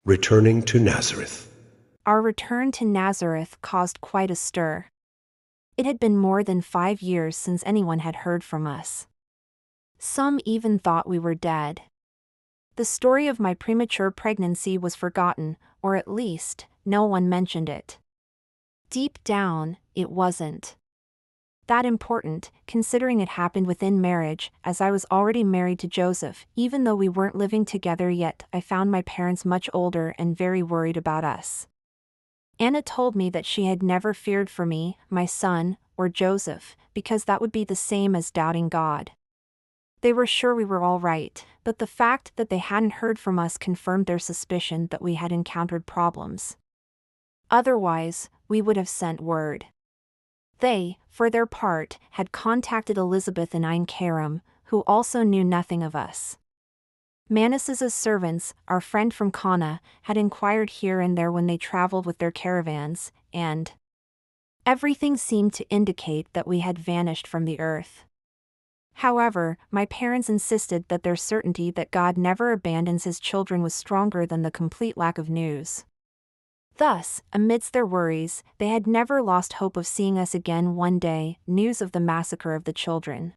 Returning to Nazareth. Our return to Nazareth caused quite a stir. It had been more than 5 years since anyone had heard from us. Some even thought we were dead. The story of my premature pregnancy was forgotten, or at least, no one mentioned it. Deep down, it wasn't that important, considering it happened within marriage, as I was already married to Joseph. Even though we weren't living together yet, I found my parents much older and very worried about us. Anna told me that she had never feared for me, my son, or Joseph, because that would be the same as doubting God. They were sure we were all right, but the fact that they hadn't heard from us confirmed their suspicion that we had encountered problems. Otherwise, we would have sent word. They, for their part, had contacted Elizabeth in Ein Karam, who also knew nothing of us. Manasses' servants, our friend from Cana, had inquired here and there when they traveled with their caravans, and everything seemed to indicate that we had vanished from the earth. However, my parents insisted that their certainty that God never abandons his children was stronger than the complete lack of news. Thus, amidst their worries, they had never lost hope of seeing us again one day. News of the massacre of the children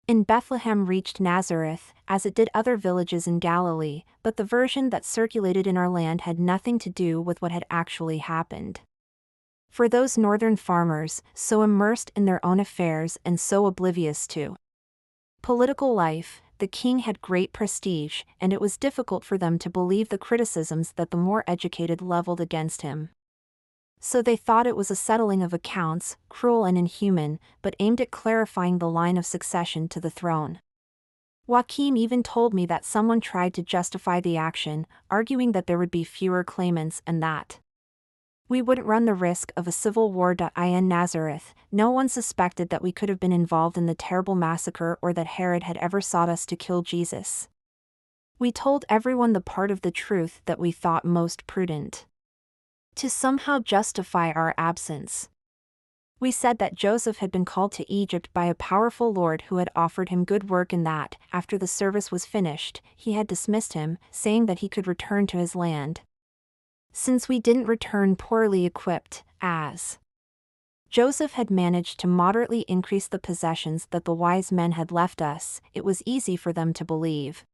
in Bethlehem reached Nazareth, as it did other villages in Galilee, but the version that circulated in our land had nothing to do with what had actually happened. For those northern farmers, so immersed in their own affairs and so oblivious to political life, the king had great prestige, and it was difficult for them to believe the criticisms that the more educated leveled against him. So they thought it was a settling of accounts, cruel and inhuman, but aimed at clarifying the line of succession to the throne. Joachim even told me that someone tried to justify the action, arguing that there would be fewer claimants and that we wouldn't run the risk of a civil war. In Nazareth, no one suspected that we could have been involved in the terrible massacre or that Herod had ever sought us to kill Jesus. We told everyone the part of the truth that we thought most prudent, to somehow justify our absence. We said that Joseph had been called to Egypt by a powerful lord who had offered him good work and that, after the service was finished, he had dismissed him, saying that he could return to his land. Since we didn't return poorly equipped, as Joseph had managed to moderately increase the possessions that the wise men had left us, it was easy for them to believe.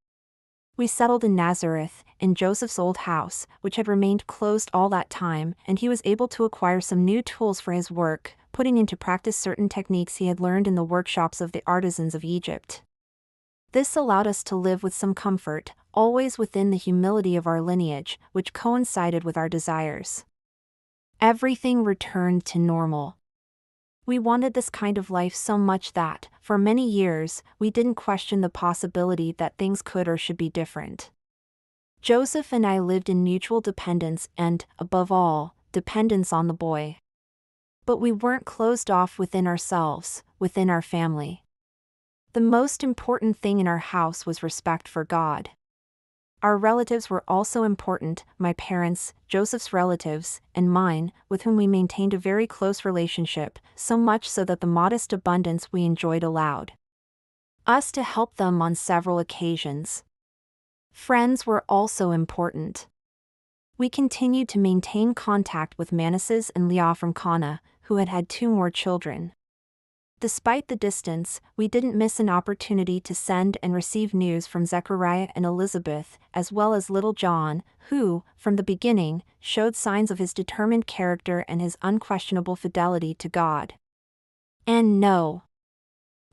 We settled in Nazareth, in Joseph's old house, which had remained closed all that time, and he was able to acquire some new tools for his work, putting into practice certain techniques he had learned in the workshops of the artisans of Egypt. This allowed us to live with some comfort, always within the humility of our lineage, which coincided with our desires. Everything returned to normal. We wanted this kind of life so much that, for many years, we didn't question the possibility that things could or should be different. Joseph and I lived in mutual dependence and, above all, dependence on the boy. But we weren't closed off within ourselves, within our family. The most important thing in our house was respect for God. Our relatives were also important, my parents, Joseph's relatives, and mine, with whom we maintained a very close relationship, so much so that the modest abundance we enjoyed allowed us to help them on several occasions. Friends were also important. We continued to maintain contact with Manasses and Leah from Cana, who had had 2 more children. Despite the distance, we didn't miss an opportunity to send and receive news from Zechariah and Elizabeth, as well as little John, who, from the beginning, showed signs of his determined character and his unquestionable fidelity to God. And no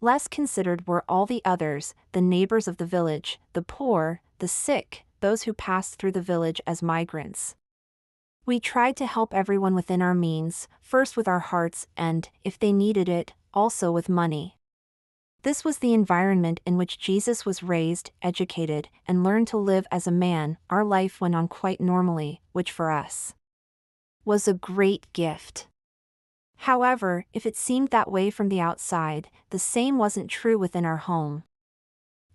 less considered were all the others, the neighbors of the village, the poor, the sick, those who passed through the village as migrants. We tried to help everyone within our means, first with our hearts and, if they needed it, also with money. This was the environment in which Jesus was raised, educated, and learned to live as a man. Our life went on quite normally, which for us was a great gift. However, if it seemed that way from the outside, the same wasn't true within our home.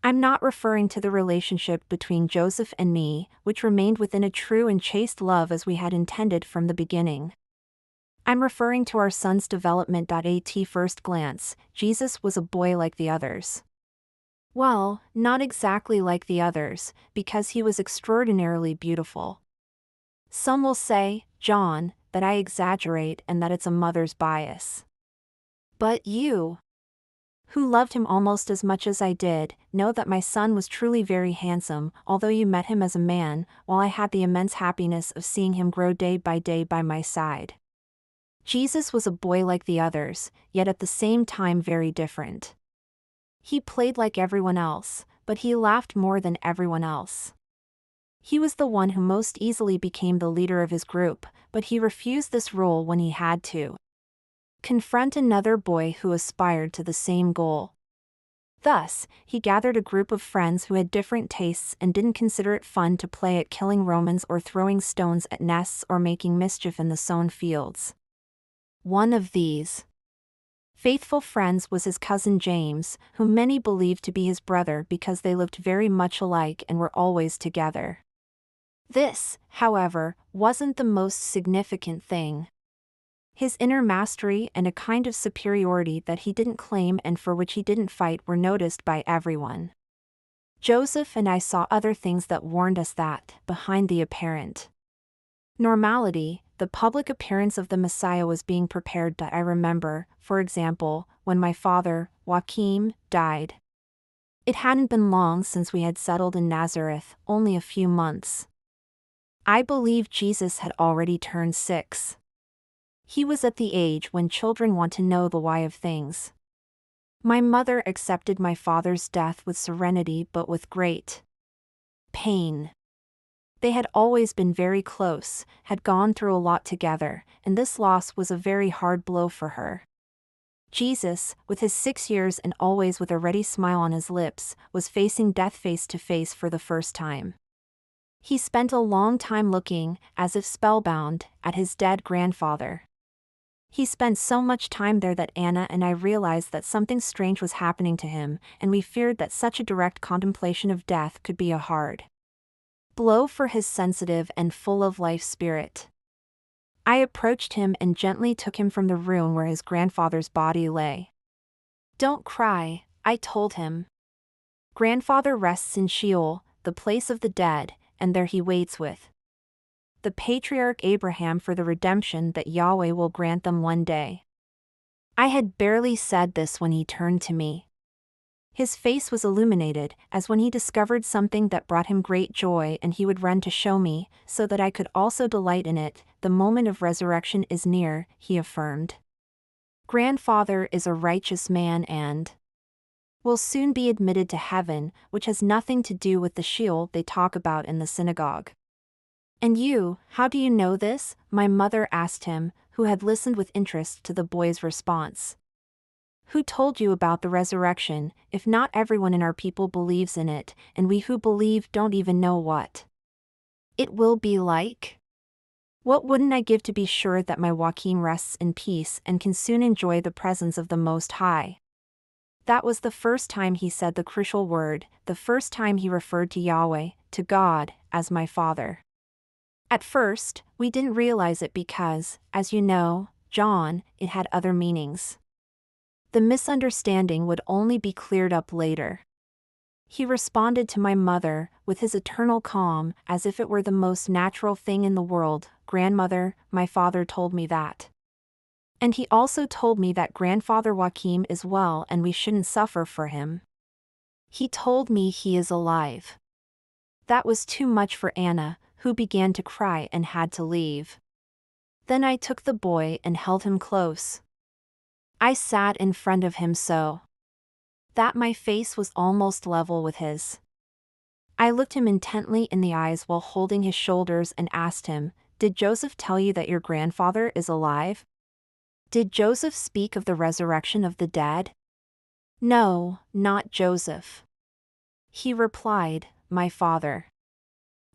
I'm not referring to the relationship between Joseph and me, which remained within a true and chaste love as we had intended from the beginning. I'm referring to our son's development. At first glance, Jesus was a boy like the others. Well, not exactly like the others, because he was extraordinarily beautiful. Some will say, John, that I exaggerate and that it's a mother's bias. But you, who loved him almost as much as I did, know that my son was truly very handsome, although you met him as a man, while I had the immense happiness of seeing him grow day by my side. Jesus was a boy like the others, yet at the same time very different. He played like everyone else, but he laughed more than everyone else. He was the one who most easily became the leader of his group, but he refused this role when he had to confront another boy who aspired to the same goal. Thus, he gathered a group of friends who had different tastes and didn't consider it fun to play at killing Romans or throwing stones at nests or making mischief in the sown fields. One of these faithful friends was his cousin James, whom many believed to be his brother because they looked very much alike and were always together. This, however, wasn't the most significant thing. His inner mastery and a kind of superiority that he didn't claim and for which he didn't fight were noticed by everyone. Joseph and I saw other things that warned us that, behind the apparent normality, the public appearance of the Messiah was being prepared. I remember, for example, when my father, Joachim, died. It hadn't been long since we had settled in Nazareth, only a few months. I believe Jesus had already turned 6. He was at the age when children want to know the why of things. My mother accepted my father's death with serenity but with great pain. They had always been very close, had gone through a lot together, and this loss was a very hard blow for her. Jesus, with his 6 years and always with a ready smile on his lips, was facing death face to face for the first time. He spent a long time looking, as if spellbound, at his dead grandfather. He spent so much time there that Anna and I realized that something strange was happening to him, and we feared that such a direct contemplation of death could be a hard blow for his sensitive and full of life spirit. I approached him and gently took him from the room where his grandfather's body lay. "Don't cry," I told him. "Grandfather rests in Sheol, the place of the dead, and there he waits with the patriarch Abraham for the redemption that Yahweh will grant them one day." I had barely said this when he turned to me. His face was illuminated, as when he discovered something that brought him great joy, and he would run to show me, so that I could also delight in it. "The moment of resurrection is near," he affirmed. "Grandfather is a righteous man and will soon be admitted to heaven, which has nothing to do with the Sheol they talk about in the synagogue." "And you, how do you know this?" my mother asked him, who had listened with interest to the boy's response. "Who told you about the resurrection, if not everyone in our people believes in it, and we who believe don't even know what it will be like? What wouldn't I give to be sure that my Joachim rests in peace and can soon enjoy the presence of the Most High?" That was the first time he said the crucial word, the first time he referred to Yahweh, to God, as my Father. At first, we didn't realize it because, as you know, John, it had other meanings. The misunderstanding would only be cleared up later. He responded to my mother, with his eternal calm, as if it were the most natural thing in the world. "Grandmother, my father told me that. And he also told me that Grandfather Joachim is well and we shouldn't suffer for him. He told me he is alive." That was too much for Anna, who began to cry and had to leave. Then I took the boy and held him close. I sat in front of him so that my face was almost level with his. I looked him intently in the eyes while holding his shoulders and asked him, "Did Joseph tell you that your grandfather is alive? Did Joseph speak of the resurrection of the dead?" "No, not Joseph," he replied, "my father."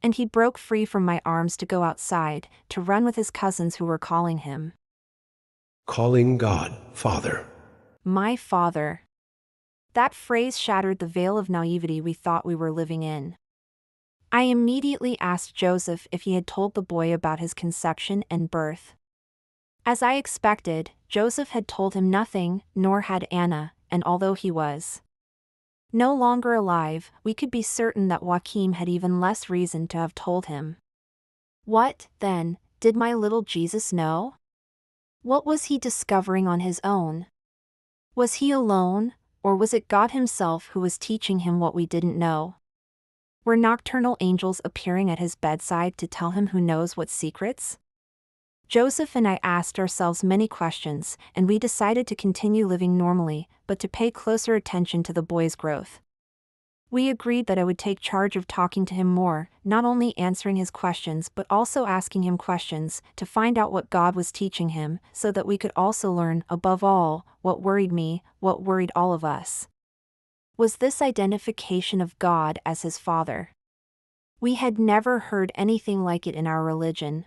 And he broke free from my arms to go outside, to run with his cousins who were calling him. Calling God Father. My father. That phrase shattered the veil of naivety we thought we were living in. I immediately asked Joseph if he had told the boy about his conception and birth. As I expected, Joseph had told him nothing, nor had Anna, and although he was no longer alive, we could be certain that Joachim had even less reason to have told him. What, then, did my little Jesus know? What was he discovering on his own? Was he alone, or was it God himself who was teaching him what we didn't know? Were nocturnal angels appearing at his bedside to tell him who knows what secrets? Joseph and I asked ourselves many questions, and we decided to continue living normally, but to pay closer attention to the boy's growth. We agreed that I would take charge of talking to him more, not only answering his questions but also asking him questions to find out what God was teaching him, so that we could also learn, above all, what worried me, what worried all of us. Was this identification of God as his Father? We had never heard anything like it in our religion.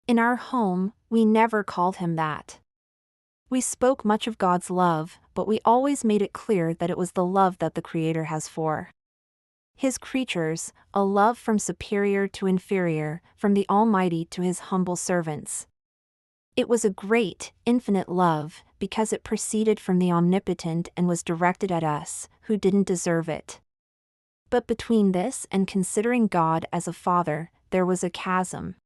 In our home, we never called him that. We spoke much of God's love, but we always made it clear that it was the love that the Creator has for his creatures, a love from superior to inferior, from the Almighty to his humble servants. It was a great, infinite love, because it proceeded from the Omnipotent and was directed at us, who didn't deserve it. But between this and considering God as a father, there was a chasm.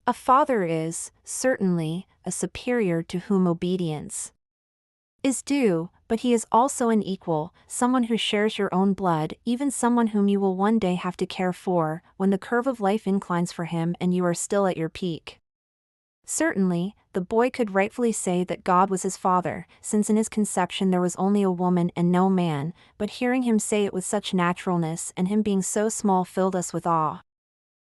A father is, certainly, a superior to whom obedience is due, but he is also an equal, someone who shares your own blood, even someone whom you will one day have to care for, when the curve of life inclines for him and you are still at your peak. Certainly, the boy could rightfully say that God was his father, since in his conception there was only a woman and no man, but hearing him say it with such naturalness and him being so small filled us with awe.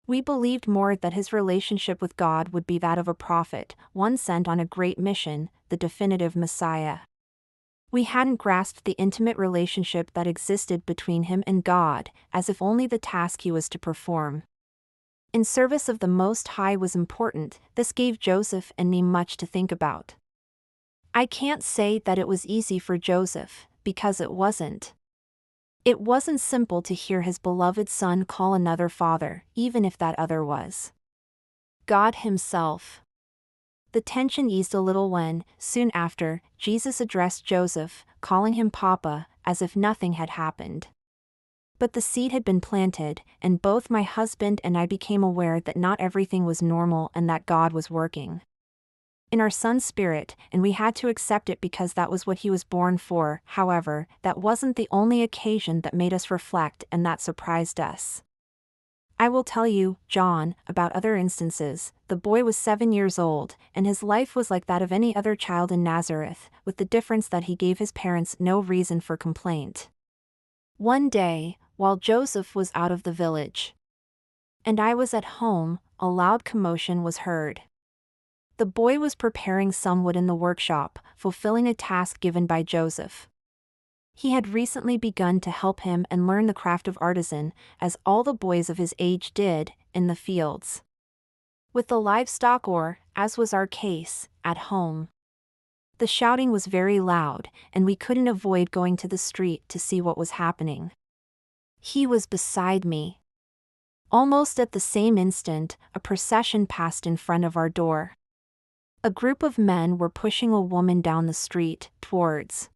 We believed more that his relationship with God would be that of a prophet, one sent on a great mission, the definitive Messiah. We hadn't grasped the intimate relationship that existed between him and God, as if only the task he was to perform in service of the Most High was important. This gave Joseph and me much to think about. I can't say that it was easy for Joseph, because it wasn't. It wasn't simple to hear his beloved son call another father, even if that other was God himself. The tension eased a little when, soon after, Jesus addressed Joseph, calling him Papa, as if nothing had happened. But the seed had been planted, and both my husband and I became aware that not everything was normal and that God was working in our son's spirit, and we had to accept it because that was what he was born for. However, that wasn't the only occasion that made us reflect and that surprised us. I will tell you, John, about other instances. The boy was 7 years old, and his life was like that of any other child in Nazareth, with the difference that he gave his parents no reason for complaint. One day, while Joseph was out of the village, and I was at home, a loud commotion was heard. The boy was preparing some wood in the workshop, fulfilling a task given by Joseph. He had recently begun to help him and learn the craft of artisan, as all the boys of his age did, in the fields, with the livestock or, as was our case, at home. The shouting was very loud, and we couldn't avoid going to the street to see what was happening. He was beside me. Almost at the same instant, a procession passed in front of our door. A group of men were pushing a woman down the street, towards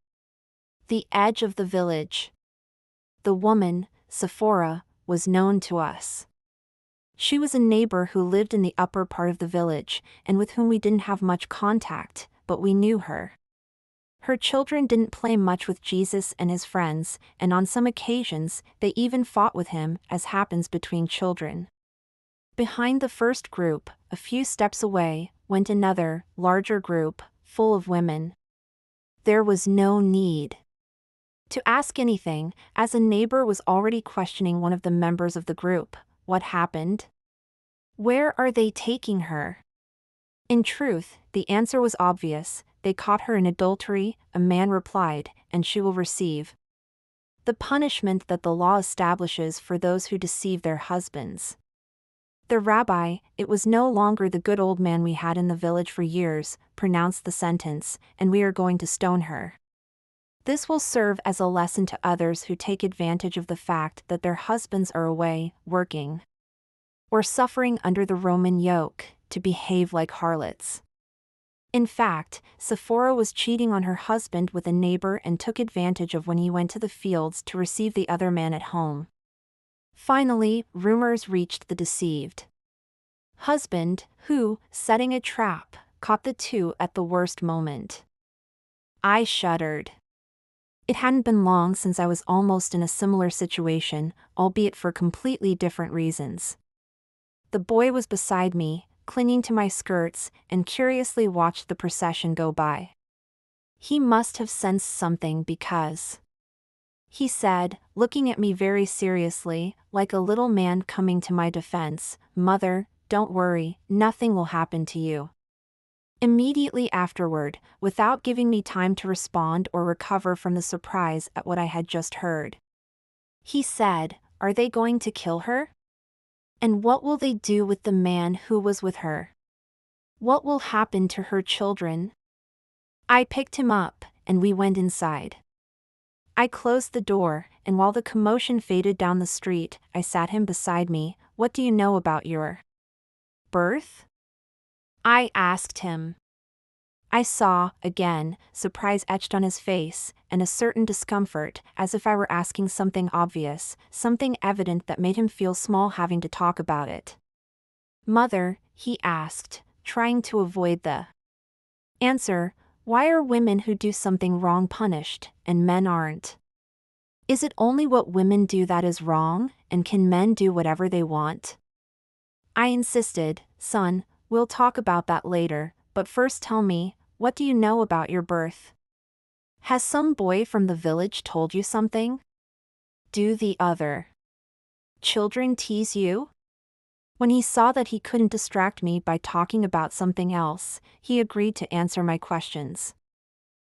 the edge of the village. The woman, Sephora, was known to us. She was a neighbor who lived in the upper part of the village, and with whom we didn't have much contact, but we knew her. Her children didn't play much with Jesus and his friends, and on some occasions, they even fought with him, as happens between children. Behind the first group, a few steps away, went another, larger group, full of women. There was no need to ask anything, as a neighbor was already questioning one of the members of the group. What happened? Where are they taking her? In truth, the answer was obvious. They caught her in adultery, a man replied, and she will receive the punishment that the law establishes for those who deceive their husbands. The rabbi, it was no longer the good old man we had in the village for years, pronounced the sentence, and we are going to stone her. This will serve as a lesson to others who take advantage of the fact that their husbands are away, working, or suffering under the Roman yoke, to behave like harlots. In fact, Sephora was cheating on her husband with a neighbor and took advantage of when he went to the fields to receive the other man at home. Finally, rumors reached the deceived husband, who, setting a trap, caught the two at the worst moment. I shuddered. It hadn't been long since I was almost in a similar situation, albeit for completely different reasons. The boy was beside me, clinging to my skirts, and curiously watched the procession go by. He must have sensed something because, he said, looking at me very seriously, like a little man coming to my defense, "Mother, don't worry, nothing will happen to you." Immediately afterward, without giving me time to respond or recover from the surprise at what I had just heard, he said, "Are they going to kill her? And what will they do with the man who was with her? What will happen to her children?" I picked him up, and we went inside. I closed the door, and while the commotion faded down the street, I sat him beside me. "What do you know about your birth?" I asked him. I saw, again, surprise etched on his face, and a certain discomfort, as if I were asking something obvious, something evident that made him feel small having to talk about it. "Mother," he asked, trying to avoid the answer, "why are women who do something wrong punished, and men aren't? Is it only what women do that is wrong, and can men do whatever they want?" I insisted, "Son, we'll talk about that later, but first tell me, what do you know about your birth? Has some boy from the village told you something? Do the other children tease you?" When he saw that he couldn't distract me by talking about something else, he agreed to answer my questions.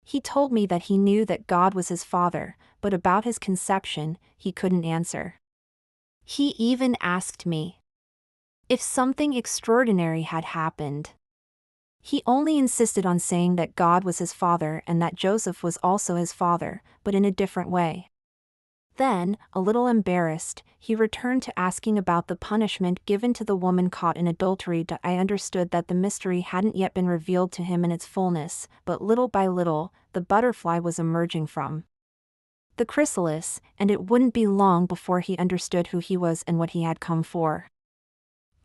He told me that he knew that God was his father, but about his conception, he couldn't answer. He even asked me if something extraordinary had happened. He only insisted on saying that God was his father and that Joseph was also his father, but in a different way. Then, a little embarrassed, he returned to asking about the punishment given to the woman caught in adultery. I understood that the mystery hadn't yet been revealed to him in its fullness, but little by little, the butterfly was emerging from the chrysalis, and it wouldn't be long before he understood who he was and what he had come for.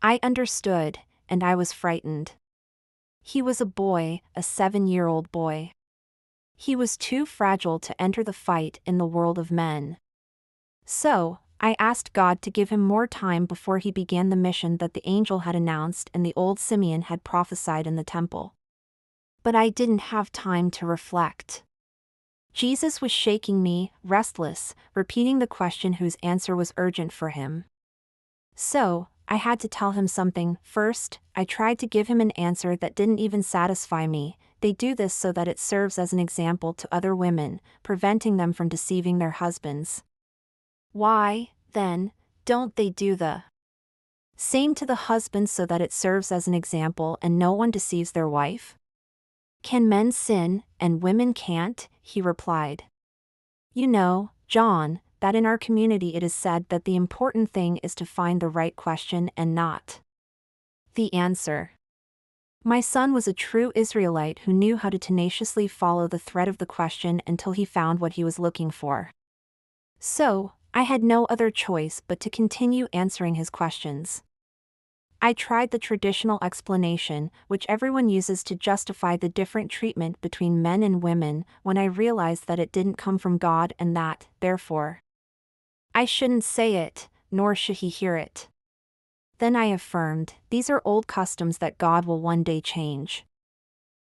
I understood, and I was frightened. He was a boy, a 7-year-old boy. He was too fragile to enter the fight in the world of men. So, I asked God to give him more time before he began the mission that the angel had announced and the old Simeon had prophesied in the temple. But I didn't have time to reflect. Jesus was shaking me, restless, repeating the question whose answer was urgent for him. So, I had to tell him something. First, I tried to give him an answer that didn't even satisfy me. They do this so that it serves as an example to other women, preventing them from deceiving their husbands. Why, then, don't they do the same to the husband so that it serves as an example and no one deceives their wife? Can men sin, and women can't? He replied. You know, John, that in our community it is said that the important thing is to find the right question and not the answer. My son was a true Israelite who knew how to tenaciously follow the thread of the question until he found what he was looking for. So, I had no other choice but to continue answering his questions. I tried the traditional explanation, which everyone uses to justify the different treatment between men and women, when I realized that it didn't come from God and that, therefore, I shouldn't say it, nor should he hear it. Then I affirmed, these are old customs that God will one day change.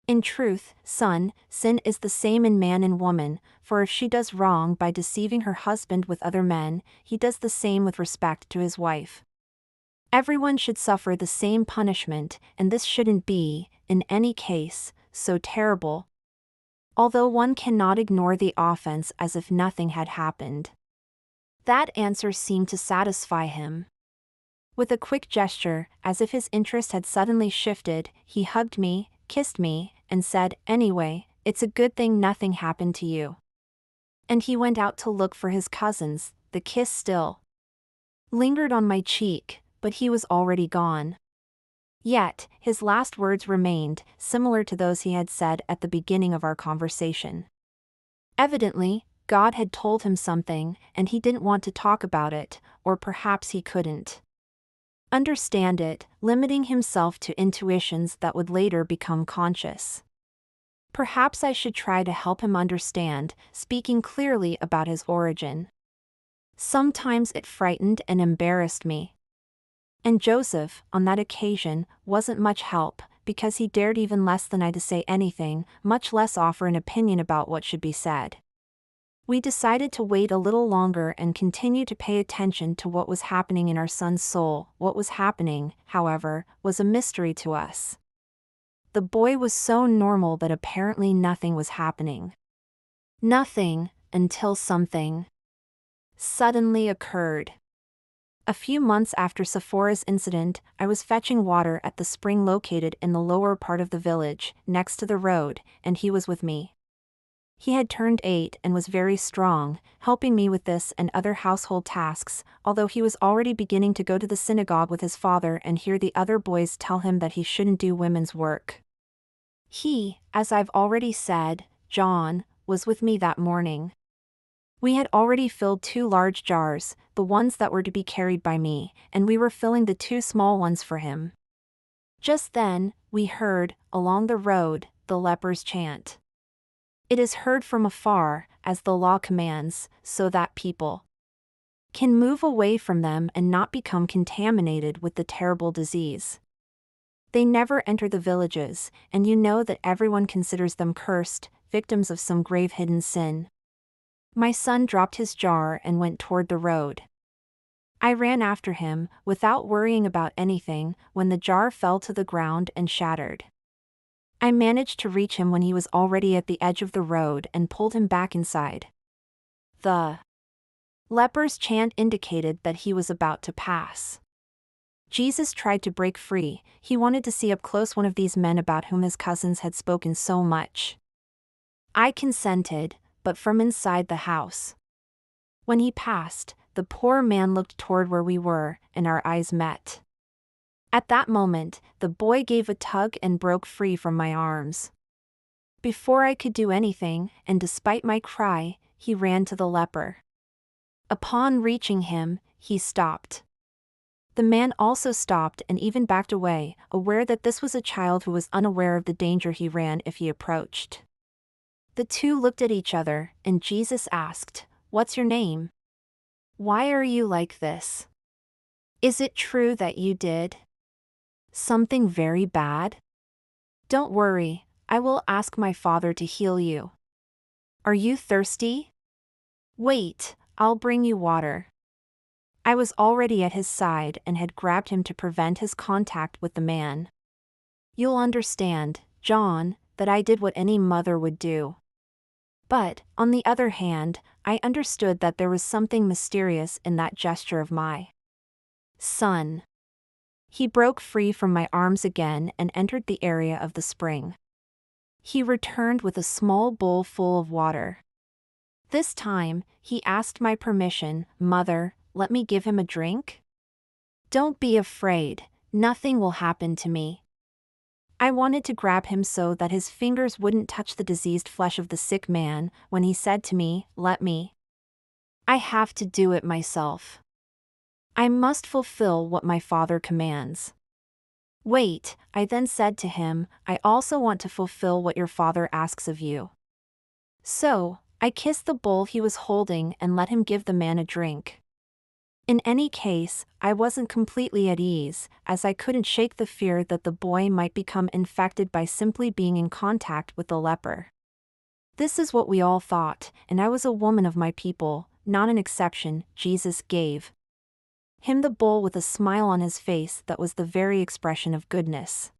In truth, son, sin is the same in man and woman, for if she does wrong by deceiving her husband with other men, he does the same with respect to his wife. Everyone should suffer the same punishment, and this shouldn't be, in any case, so terrible. Although one cannot ignore the offense as if nothing had happened. That answer seemed to satisfy him. With a quick gesture, as if his interest had suddenly shifted, he hugged me, kissed me, and said, "Anyway, it's a good thing nothing happened to you." And he went out to look for his cousins. The kiss still lingered on my cheek, but he was already gone. Yet, his last words remained, similar to those he had said at the beginning of our conversation. Evidently, God had told him something, and he didn't want to talk about it, or perhaps he couldn't. understand it, limiting himself to intuitions that would later become conscious. Perhaps I should try to help him understand, speaking clearly about his origin. Sometimes it frightened and embarrassed me. And Joseph, on that occasion, wasn't much help, because he dared even less than I to say anything, much less offer an opinion about what should be said. We decided to wait a little longer and continue to pay attention to what was happening in our son's soul. What was happening, however, was a mystery to us. The boy was so normal that apparently nothing was happening. Nothing, until something suddenly occurred. A few months after Sephora's incident, I was fetching water at the spring located in the lower part of the village, next to the road, and he was with me. He had turned 8 and was very strong, helping me with this and other household tasks, although he was already beginning to go to the synagogue with his father and hear the other boys tell him that he shouldn't do women's work. He, as I've already said, John, was with me that morning. We had already filled 2 large jars, the ones that were to be carried by me, and we were filling the 2 small ones for him. Just then, we heard, along the road, the lepers chant. It is heard from afar, as the law commands, so that people can move away from them and not become contaminated with the terrible disease. They never enter the villages, and you know that everyone considers them cursed, victims of some grave hidden sin. My son dropped his jar and went toward the road. I ran after him, without worrying about anything, when the jar fell to the ground and shattered. I managed to reach him when he was already at the edge of the road and pulled him back inside. The leper's chant indicated that he was about to pass. Jesus tried to break free. He wanted to see up close one of these men about whom his cousins had spoken so much. I consented, but from inside the house. When he passed, the poor man looked toward where we were, and our eyes met. At that moment, the boy gave a tug and broke free from my arms. Before I could do anything, and despite my cry, he ran to the leper. Upon reaching him, he stopped. The man also stopped and even backed away, aware that this was a child who was unaware of the danger he ran if he approached. The 2 looked at each other, and Jesus asked, "What's your name? Why are you like this? Is it true that you did something very bad? Don't worry, I will ask my Father to heal you. Are you thirsty? Wait, I'll bring you water." I was already at his side and had grabbed him to prevent his contact with the man. You'll understand, John, that I did what any mother would do. But, on the other hand, I understood that there was something mysterious in that gesture of my son. He broke free from my arms again and entered the area of the spring. He returned with a small bowl full of water. This time, he asked my permission. "Mother, let me give him a drink?" "Don't be afraid, nothing will happen to me." I wanted to grab him so that his fingers wouldn't touch the diseased flesh of the sick man, when he said to me, "Let me. I have to do it myself. I must fulfill what my Father commands." "Wait," I then said to him, "I also want to fulfill what your Father asks of you." So, I kissed the bowl he was holding and let him give the man a drink. In any case, I wasn't completely at ease, as I couldn't shake the fear that the boy might become infected by simply being in contact with the leper. This is what we all thought, and I was a woman of my people, not an exception. Jesus gave him the bowl with a smile on his face that was the very expression of goodness.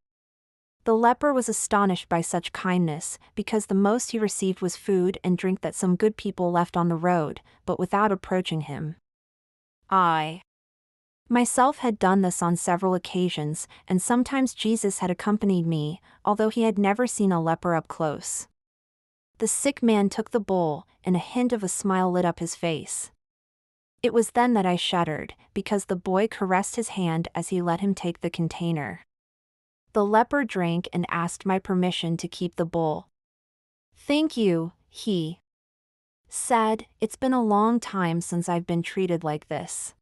The leper was astonished by such kindness, because the most he received was food and drink that some good people left on the road, but without approaching him. I myself had done this on several occasions, and sometimes Jesus had accompanied me, although he had never seen a leper up close. The sick man took the bowl, and a hint of a smile lit up his face. It was then that I shuddered, because the boy caressed his hand as he let him take the container. The leper drank and asked my permission to keep the bowl. "Thank you," he said, "it's been a long time since I've been treated like this."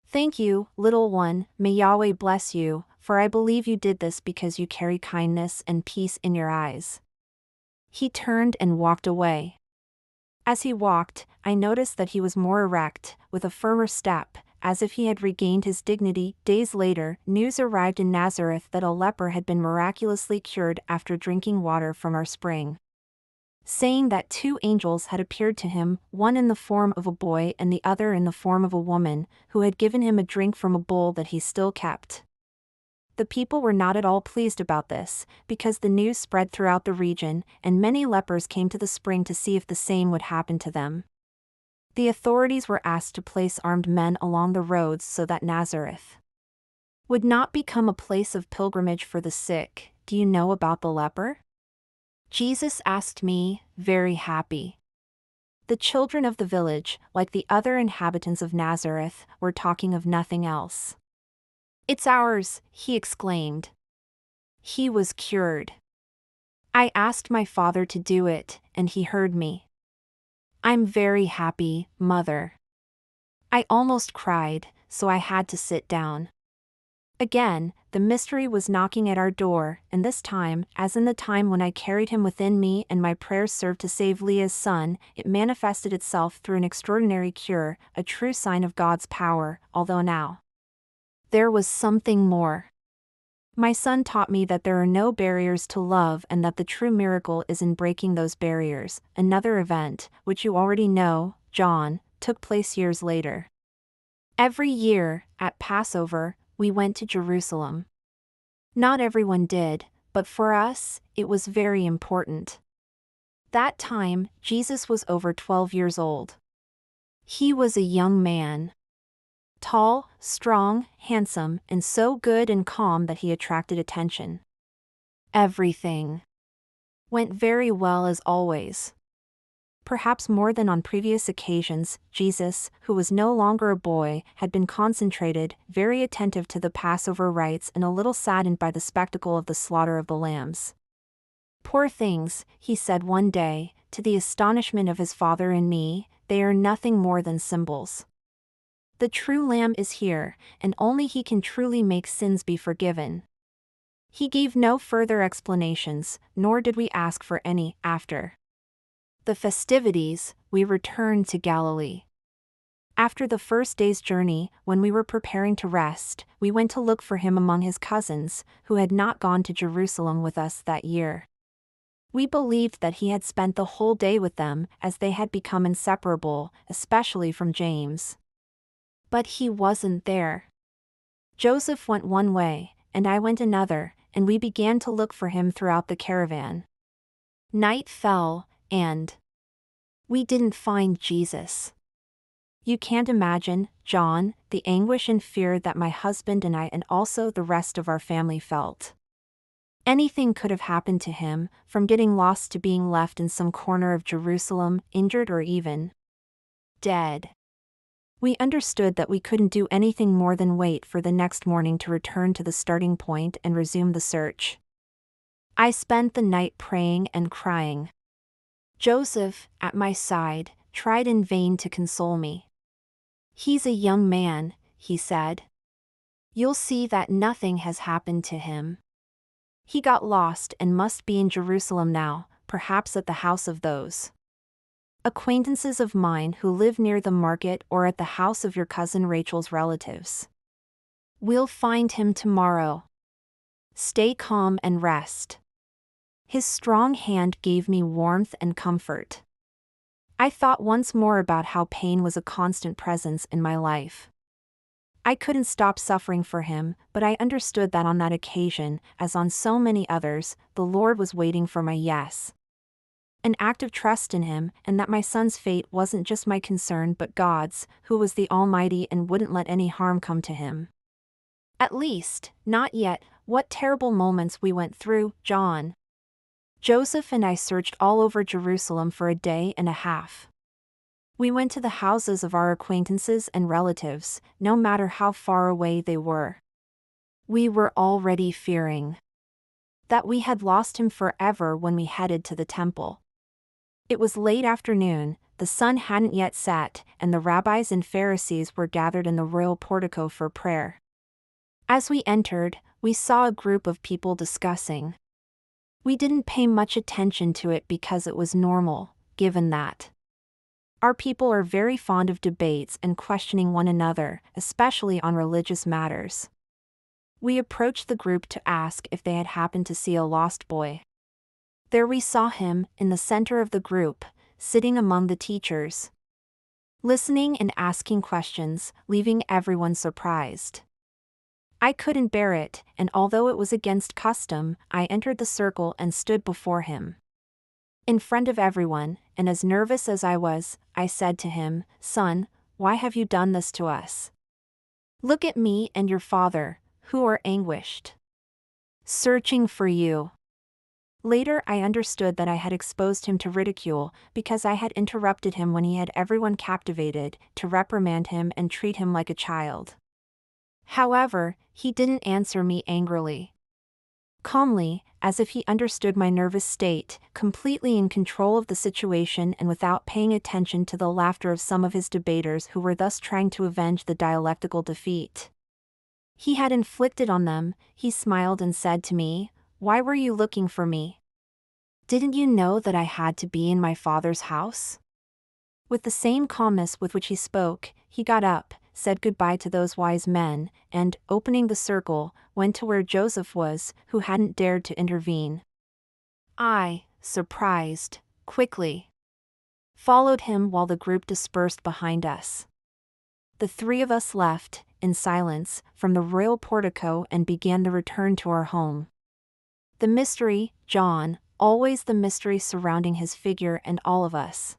Thank you, little one, may Yahweh bless you, for I believe you did this because you carry kindness and peace in your eyes. He turned and walked away. As he walked, I noticed that he was more erect, with a firmer step, as if he had regained his dignity. Days later, news arrived in Nazareth that a leper had been miraculously cured after drinking water from our spring, saying that 2 angels had appeared to him, one in the form of a boy and the other in the form of a woman, who had given him a drink from a bowl that he still kept. The people were not at all pleased about this, because the news spread throughout the region, and many lepers came to the spring to see if the same would happen to them. The authorities were asked to place armed men along the roads so that Nazareth would not become a place of pilgrimage for the sick. Do you know about the leper? Jesus asked me, very happy. The children of the village, like the other inhabitants of Nazareth, were talking of nothing else. It's ours, he exclaimed. He was cured. I asked my father to do it, and he heard me. I'm very happy, mother. I almost cried, so I had to sit down. Again, the mystery was knocking at our door, and this time, as in the time when I carried him within me and my prayers served to save Leah's son, it manifested itself through an extraordinary cure, a true sign of God's power, although now there was something more. My son taught me that there are no barriers to love and that the true miracle is in breaking those barriers. Another event, which you already know, John, took place years later. Every year, at Passover, we went to Jerusalem. Not everyone did, but for us, it was very important. That time, Jesus was over 12 years old. He was a young man. Tall, strong, handsome, and so good and calm that he attracted attention. Everything went very well as always. Perhaps more than on previous occasions, Jesus, who was no longer a boy, had been concentrated, very attentive to the Passover rites and a little saddened by the spectacle of the slaughter of the lambs. Poor things, he said one day, to the astonishment of his father and me, they are nothing more than symbols. The true Lamb is here, and only he can truly make sins be forgiven. He gave no further explanations, nor did we ask for any. After the festivities, we returned to Galilee. After the first day's journey, when we were preparing to rest, we went to look for him among his cousins, who had not gone to Jerusalem with us that year. We believed that he had spent the whole day with them, as they had become inseparable, especially from James. But he wasn't there. Joseph went one way, and I went another, and we began to look for him throughout the caravan. Night fell, and we didn't find Jesus. You can't imagine, John, the anguish and fear that my husband and I and also the rest of our family felt. Anything could have happened to him, from getting lost to being left in some corner of Jerusalem, injured or even dead. We understood that we couldn't do anything more than wait for the next morning to return to the starting point and resume the search. I spent the night praying and crying. Joseph, at my side, tried in vain to console me. He's a young man, he said. You'll see that nothing has happened to him. He got lost and must be in Jerusalem now, perhaps at the house of those acquaintances of mine who live near the market or at the house of your cousin Rachel's relatives. We'll find him tomorrow. Stay calm and rest. His strong hand gave me warmth and comfort. I thought once more about how pain was a constant presence in my life. I couldn't stop suffering for him, but I understood that on that occasion, as on so many others, the Lord was waiting for my yes. An act of trust in him, and that my son's fate wasn't just my concern but God's, who was the Almighty and wouldn't let any harm come to him. At least, not yet. What terrible moments we went through, John. Joseph and I searched all over Jerusalem for a day and a half. We went to the houses of our acquaintances and relatives, no matter how far away they were. We were already fearing that we had lost him forever when we headed to the temple. It was late afternoon, the sun hadn't yet set, and the rabbis and Pharisees were gathered in the royal portico for prayer. As we entered, we saw a group of people discussing. We didn't pay much attention to it because it was normal, given that our people are very fond of debates and questioning one another, especially on religious matters. We approached the group to ask if they had happened to see a lost boy. There we saw him, in the center of the group, sitting among the teachers, listening and asking questions, leaving everyone surprised. I couldn't bear it, and although it was against custom, I entered the circle and stood before him. In front of everyone, and as nervous as I was, I said to him, "Son, why have you done this to us? Look at me and your father, who are anguished, searching for you." Later I understood that I had exposed him to ridicule, because I had interrupted him when he had everyone captivated, to reprimand him and treat him like a child. However, he didn't answer me angrily. Calmly, as if he understood my nervous state, completely in control of the situation and without paying attention to the laughter of some of his debaters who were thus trying to avenge the dialectical defeat he had inflicted on them, he smiled and said to me, "Why were you looking for me? Didn't you know that I had to be in my father's house?" With the same calmness with which he spoke, he got up, said goodbye to those wise men, and, opening the circle, went to where Joseph was, who hadn't dared to intervene. I, surprised, quickly followed him while the group dispersed behind us. The three of us left, in silence, from the royal portico and began the return to our home. The mystery, John, always the mystery surrounding his figure and all of us.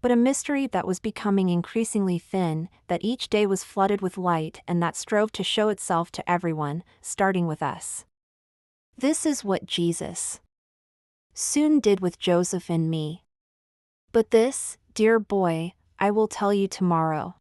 But a mystery that was becoming increasingly thin, that each day was flooded with light and that strove to show itself to everyone, starting with us. This is what Jesus soon did with Joseph and me. But this, dear boy, I will tell you tomorrow.